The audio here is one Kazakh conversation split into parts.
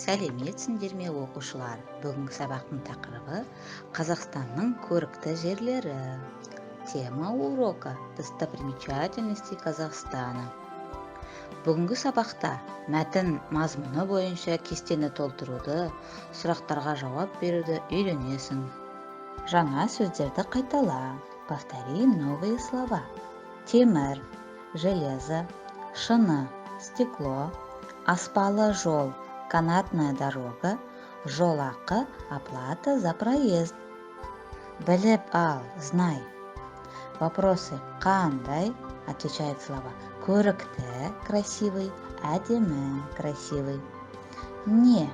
Сәлеметсіңдер ме оқушылар? Бүгінгі сабақтың тақырыбы Қазақстанның көрікті жерлері. Тема урока «Достопримечательности Казахстана». Бүгінгі сабақта мәтін мазмұны бойынша кестені толтыруды, сұрақтарға жауап беруді үйренесің. Жаңа сөздерді қайтала. Повтори новые слова. Темір, железо, шыны, стекло, аспалы жол, канатная дорога, жолақы, оплата за проезд. Біліп ал, знай. Вопросы қандай? Отвечают слова. Көрікті, красивый, әдемі, красивый. Не.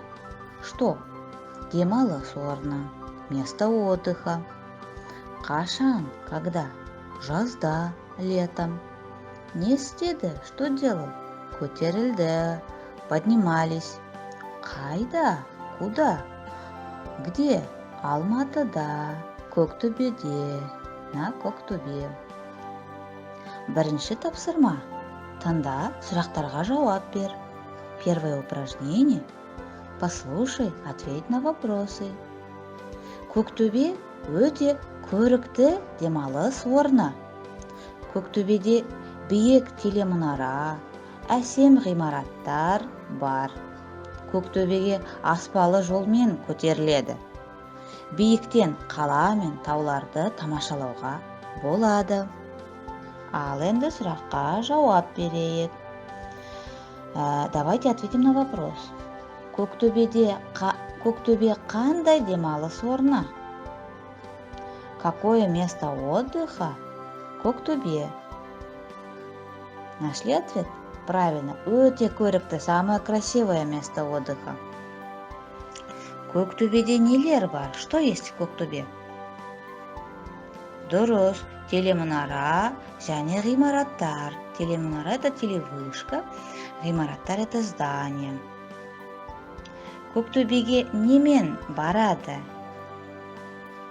Что? Демалыс орны, место отдыха. Қашан? Когда? Жазда, летом. Не істеді? Что делал? Көтерілді, поднимались. Қайда? Куда? Где? Алматыда, Көктөбеде, на Көктөбе. Бірінші тапсырма. Тыңда, сұрақтарға жауап бер. Первое упражнение. Послушай, ответь на вопросы. Көктөбе өте көрікті демалыс орны. Көктөбеде биік телемұнара, әсем ғимараттар бар. Көктөбеге аспалы жолмен көтеріледі. Биіктен қала мен тауларды тамашалауға болады. Ал енді сұраққа жауап берейік. Давайте ответим на вопрос. Көктөбе қандай демалыс орны? Какое место отдыха? Көктөбе. Нашли ответ? Правильно, өте көрікті, самое красивое место отдыха. Көктөбеде нелер бар? Что есть в Көктөбе? Дұрыс, телемұнара және ғимараттар. Телемұнара – это телевышка, ғимараттар – это здание. Көктөбеге немен барады?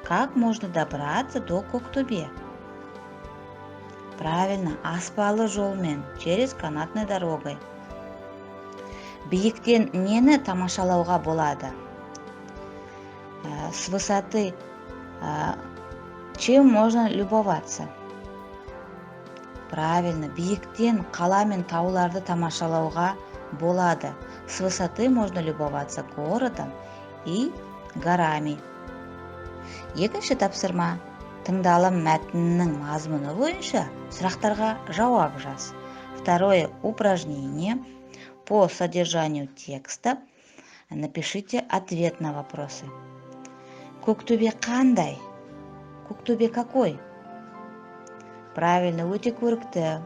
Как можно добраться до Көктөбе? Правильно, аспалы жолмен, через канатной дорогой. Биіктен нені тамашалауға болады? С высоты чем можно любоваться? Правильно, биіктен қала мен тауларды тамашалауға болады. С высоты можно любоваться городом и горами. Екінші тапсырма. Тыңдалым мәтіннің мазмұны бойынша сұрақтарға жауап жаз. Второе упражнение. По содержанию текста напишите ответ на вопросы. Көктөбе қандай? Көктөбе какой? Правильно, өте көрікті.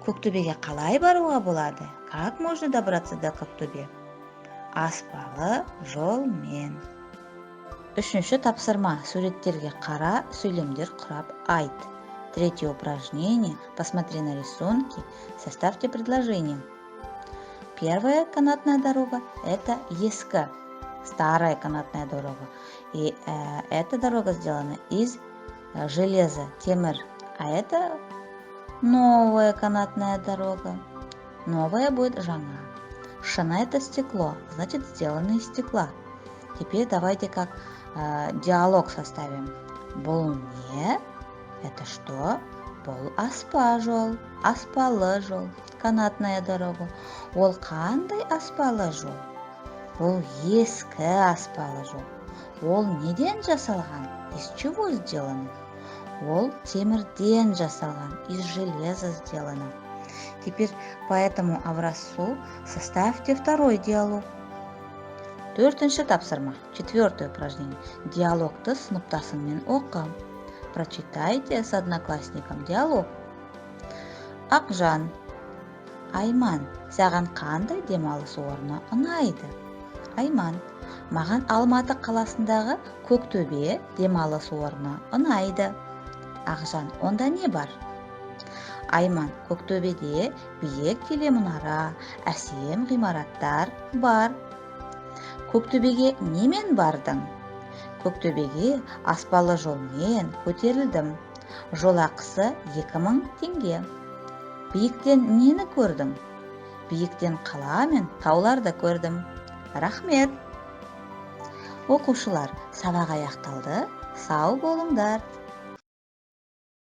Көктөбеге қалай баруға болады? Как можно добраться до Көктөбе? Аспалы жолмен. Үшінші тапсырма. Суреттерге қара, сөйлемдер құрап айт. Третье упражнение. Посмотри на рисунки, составьте предложение. Первая канатная дорога – это ескі, старая канатная дорога. И эта дорога сделана из железа, темір. А это новая канатная дорога. Новая будет жаңа. Шина – это стекло, значит сделано из стекла. Теперь давайте как диалог составим. Бұл не? Это что? Бұл аспалы жол, канатная дорога. Ол қандай аспалы жол? Бұл ескі аспалы жол. Ол неден жасалған? Из чего сделано? Ол темірден жасалған, из железа сделано. Теперь по этому образцу составьте второй диалог. Төртінші тапсырма. Четвертое упражнение. Диалогты сыныптасыңмен оқы. Прочитайте с одноклассником диалог. Ақжан. Айман, саған қандай демалыс орны ұнайды? Айман. Маған Алматы қаласындағы Көктөбе демалыс орны ұнайды. Ақжан, онда не бар? Айман, Көктөбеде биік телемұнара, әсем ғимараттар бар. Көктөбеге немен бардың? Көктөбеге аспалы жолмен көтерілдім. Жолақысы 2000 теңге. Биіктен нені көрдің? Биіктен қала мен тауларды көрдім. Рахмет. Оқушылар, сабақ аяқталды. Сау болыңдар.